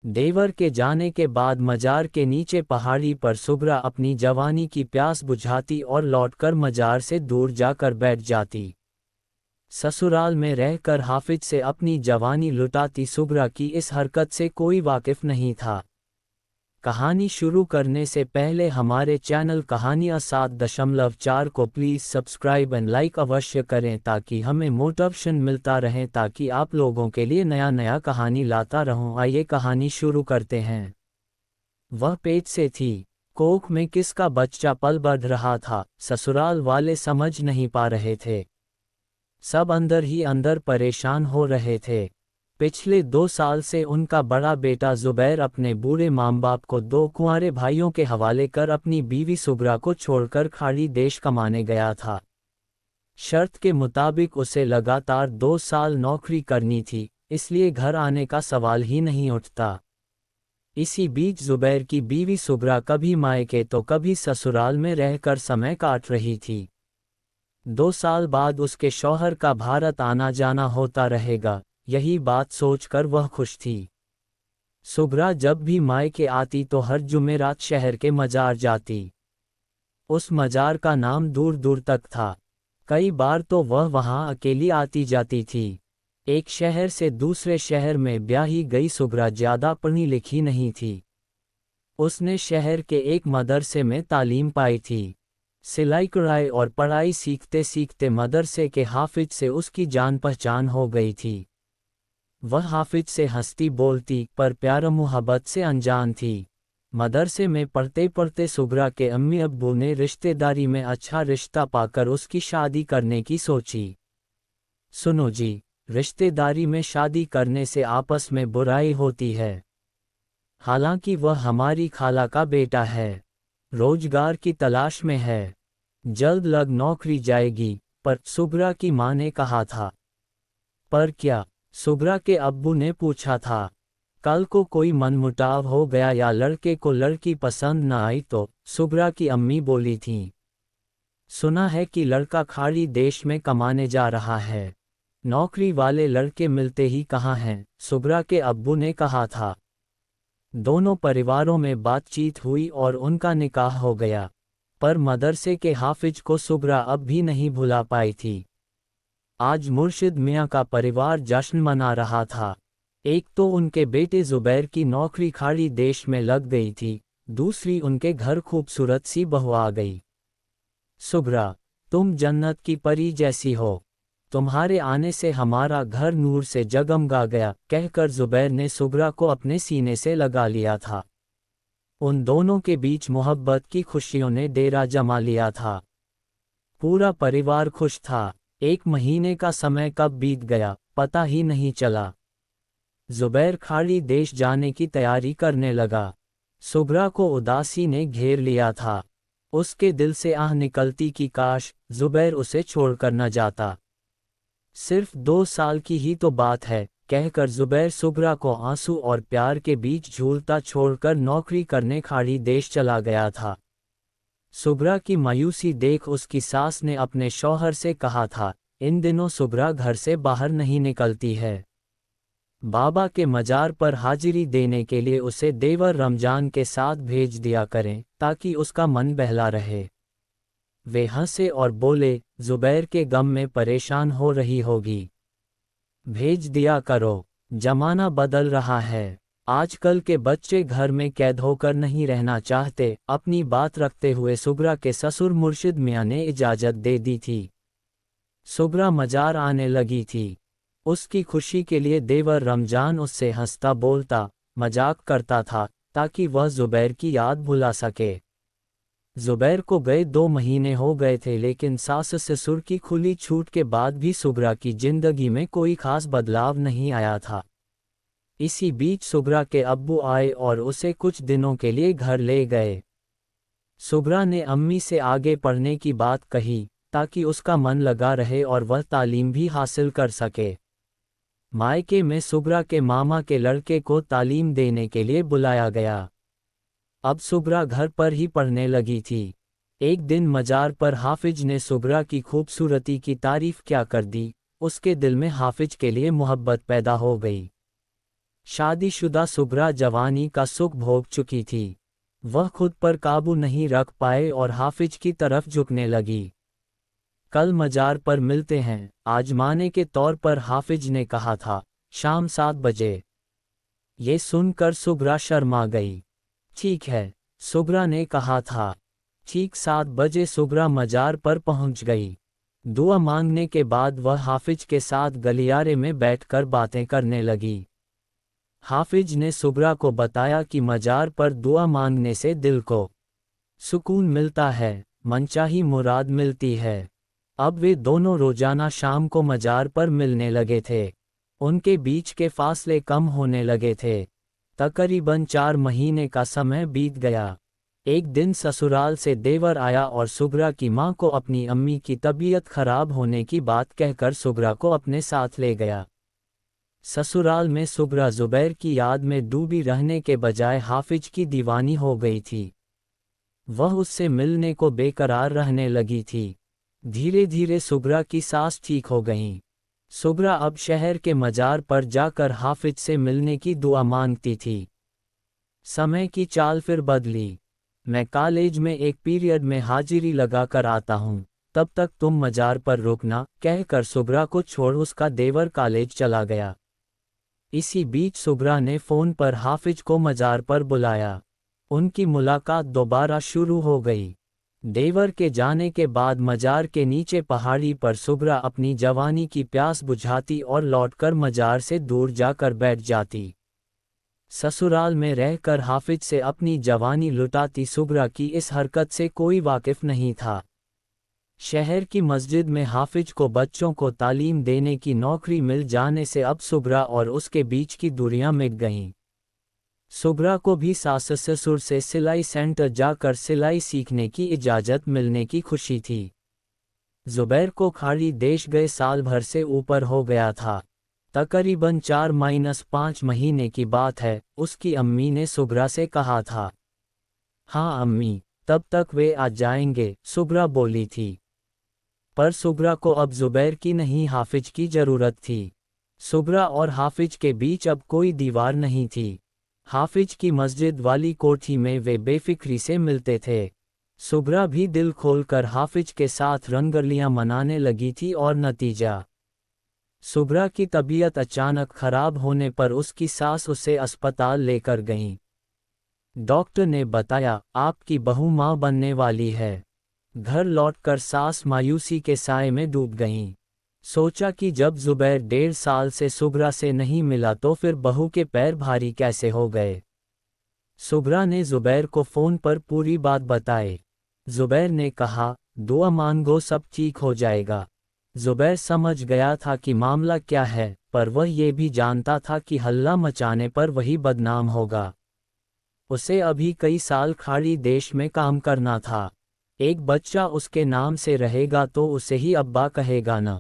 देवर के जाने के बाद मजार के नीचे पहाड़ी पर सुगरा अपनी जवानी की प्यास बुझाती और लौटकर मजार से दूर जाकर बैठ जाती। ससुराल में रहकर हाफिज से अपनी जवानी लुटाती सुगरा की इस हरकत से कोई वाकिफ नहीं था। कहानी शुरू करने से पहले हमारे चैनल कहानियाँ 7.4 को प्लीज़ सब्सक्राइब एंड लाइक अवश्य करें ताकि हमें मोटिवेशन मिलता रहे, ताकि आप लोगों के लिए नया नया कहानी लाता रहूं। आइए कहानी शुरू करते हैं। वह पेट से थी, कोख में किसका बच्चा पल बढ़ रहा था, ससुराल वाले समझ नहीं पा रहे थे। सब अंदर ही अंदर परेशान हो रहे थे। पिछले 2 साल से उनका बड़ा बेटा जुबैर अपने बूढ़े माँ बाप को 2 कुंवारे भाइयों के हवाले कर अपनी बीवी सुगरा को छोड़कर खाड़ी देश कमाने गया था। शर्त के मुताबिक उसे लगातार 2 साल नौकरी करनी थी, इसलिए घर आने का सवाल ही नहीं उठता। इसी बीच जुबैर की बीवी सुगरा कभी मायके तो कभी ससुराल में रहकर समय काट रही थी। 2 साल बाद उसके शौहर का भारत आना जाना होता रहेगा, यही बात सोचकर वह खुश थी। सुगरा जब भी मायके आती तो हर जुमेरात शहर के मजार जाती। उस मजार का नाम दूर दूर तक था। कई बार तो वह वहां अकेली आती जाती थी। एक शहर से दूसरे शहर में ब्याही गई सुगरा ज्यादा पढ़ी लिखी नहीं थी। उसने शहर के एक मदरसे में तालीम पाई थी। सिलाई कढ़ाई और पढ़ाई सीखते सीखते मदरसे के हाफिज से उसकी जान पहचान हो गई थी। वह हाफिज से हंसती बोलती पर प्यार मुहब्बत से अनजान थी। मदरसे में पढ़ते पढ़ते सुगरा के अम्मी अब्बू ने रिश्तेदारी में अच्छा रिश्ता पाकर उसकी शादी करने की सोची। सुनो जी, रिश्तेदारी में शादी करने से आपस में बुराई होती है। हालांकि वह हमारी खाला का बेटा है, रोजगार की तलाश में है, जल्द लग नौकरी जाएगी, पर सुगरा की मां ने कहा था। पर क्या? सुगरा के अब्बू ने पूछा था। कल को कोई मनमुटाव हो गया या लड़के को लड़की पसंद न आई तो? सुगरा की अम्मी बोली थीं। सुना है कि लड़का खाड़ी देश में कमाने जा रहा है, नौकरी वाले लड़के मिलते ही कहाँ हैं? सुगरा के अब्बू ने कहा था। दोनों परिवारों में बातचीत हुई और उनका निकाह हो गया, पर मदरसे के हाफिज को सुगरा अब भी नहीं भुला पाई थी। आज मुर्शिद मियाँ का परिवार जश्न मना रहा था। एक तो उनके बेटे जुबैर की नौकरी खाड़ी देश में लग गई थी, दूसरी उनके घर खूबसूरत सी बहू आ गई। सुगरा, तुम जन्नत की परी जैसी हो, तुम्हारे आने से हमारा घर नूर से जगमगा गया, कहकर जुबैर ने सुगरा को अपने सीने से लगा लिया था। उन दोनों के बीच मोहब्बत की खुशियों ने डेरा जमा लिया था। पूरा परिवार खुश था। 1 महीने का समय कब बीत गया पता ही नहीं चला। जुबैर खाड़ी देश जाने की तैयारी करने लगा। सुगरा को उदासी ने घेर लिया था। उसके दिल से आह निकलती कि काश जुबैर उसे छोड़कर न जाता। सिर्फ 2 साल की ही तो बात है, कहकर जुबैर सुगरा को आंसू और प्यार के बीच झूलता छोड़कर नौकरी करने खाड़ी देश चला गया था। सुगरा की मायूसी देख उसकी सास ने अपने शौहर से कहा था, इन दिनों सुगरा घर से बाहर नहीं निकलती है। बाबा के मजार पर हाजिरी देने के लिए उसे देवर रमजान के साथ भेज दिया करें, ताकि उसका मन बहला रहे। वे हंसे और बोले, जुबैर के गम में परेशान हो रही होगी, भेज दिया करो, जमाना बदल रहा है। आजकल के बच्चे घर में कैद होकर नहीं रहना चाहते। अपनी बात रखते हुए सुगरा के ससुर मुर्शिद मियाँ ने इजाज़त दे दी थी। सुगरा मजार आने लगी थी। उसकी खुशी के लिए देवर रमजान उससे हंसता बोलता मजाक करता था, ताकि वह जुबैर की याद भुला सके। जुबैर को गए 2 महीने हो गए थे, लेकिन सास ससुर की खुली छूट के बाद भी सुगरा की जिंदगी में कोई खास बदलाव नहीं आया था। इसी बीच सुगरा के अब्बू आए और उसे कुछ दिनों के लिए घर ले गए। सुगरा ने अम्मी से आगे पढ़ने की बात कही, ताकि उसका मन लगा रहे और वह तालीम भी हासिल कर सके। मायके में सुगरा के मामा के लड़के को तालीम देने के लिए बुलाया गया। अब सुगरा घर पर ही पढ़ने लगी थी। एक दिन मजार पर हाफिज ने सुगरा की खूबसूरती की तारीफ क्या कर दी। उसके दिल में हाफिज के लिए मोहब्बत पैदा हो गई। शादीशुदा सुगरा जवानी का सुख भोग चुकी थी। वह खुद पर काबू नहीं रख पाए और हाफिज की तरफ झुकने लगी। कल मजार पर मिलते हैं, आजमाने के तौर पर हाफिज ने कहा था। शाम 7 बजे। ये सुनकर सुगरा शर्मा गई। ठीक है, सुगरा ने कहा था। ठीक 7 बजे सुगरा मजार पर पहुंच गई। दुआ मांगने के बाद वह हाफिज के साथ गलियारे में बैठकर बातें करने लगी। हाफिज ने सुगरा को बताया कि मजार पर दुआ मांगने से दिल को सुकून मिलता है, मनचाही मुराद मिलती है। अब वे दोनों रोजाना शाम को मजार पर मिलने लगे थे। उनके बीच के फासले कम होने लगे थे। तकरीबन 4 महीने का समय बीत गया। एक दिन ससुराल से देवर आया और सुगरा की मां को अपनी अम्मी की तबीयत खराब होने की बात कहकर सुगरा को अपने साथ ले गया। ससुराल में सुगरा जुबैर की याद में डूबी रहने के बजाय हाफिज की दीवानी हो गई थी। वह उससे मिलने को बेकरार रहने लगी थी। धीरे धीरे सुगरा की सांस ठीक हो गईं। सुगरा अब शहर के मजार पर जाकर हाफिज से मिलने की दुआ मांगती थी। समय की चाल फिर बदली। मैं कॉलेज में एक पीरियड में हाजिरी लगाकर आता हूँ, तब तक तुम मजार पर रुकना, कहकर सुगरा को छोड़ उसका देवर कॉलेज चला गया। इसी बीच सुगरा ने फ़ोन पर हाफिज को मजार पर बुलाया। उनकी मुलाकात दोबारा शुरू हो गई। देवर के जाने के बाद मजार के नीचे पहाड़ी पर सुगरा अपनी जवानी की प्यास बुझाती और लौटकर मजार से दूर जाकर बैठ जाती। ससुराल में रहकर हाफिज से अपनी जवानी लुटाती सुगरा की इस हरकत से कोई वाकिफ नहीं था। शहर की मस्जिद में हाफिज को बच्चों को तालीम देने की नौकरी मिल जाने से अब सुगरा और उसके बीच की दूरियां मिट गईं। सुगरा को भी सास ससुर से सिलाई सेंटर जाकर सिलाई सीखने की इजाज़त मिलने की खुशी थी। जुबैर को खाड़ी देश गए साल भर से ऊपर हो गया था। तकरीबन 4-5 महीने की बात है। उसकी अम्मी ने सुगरा से कहा था। हाँ अम्मी, तब तक वे आ जाएंगे, सुगरा बोली थी। पर सुगरा को अब जुबैर की नहीं हाफिज की ज़रूरत थी। सुगरा और हाफिज के बीच अब कोई दीवार नहीं थी। हाफिज की मस्जिद वाली कोठी में वे बेफिक्री से मिलते थे। सुगरा भी दिल खोलकर हाफिज के साथ रंगरलियां मनाने लगी थी और नतीजा, सुगरा की तबीयत अचानक खराब होने पर उसकी सास उसे अस्पताल लेकर गईं। डॉक्टर ने बताया, आपकी बहू मां बनने वाली है। घर लौटकर सास मायूसी के साए में डूब गईं। सोचा कि जब जुबैर 1.5 साल से सुगरा से नहीं मिला तो फिर बहू के पैर भारी कैसे हो गए। सुगरा ने जुबैर को फ़ोन पर पूरी बात बताई। जुबैर ने कहा, दुआ मांगो, सब ठीक हो जाएगा। जुबैर समझ गया था कि मामला क्या है, पर वह ये भी जानता था कि हल्ला मचाने पर वही बदनाम होगा। उसे अभी कई साल खाड़ी देश में काम करना था। एक बच्चा उसके नाम से रहेगा तो उसे ही अब्बा कहेगा न।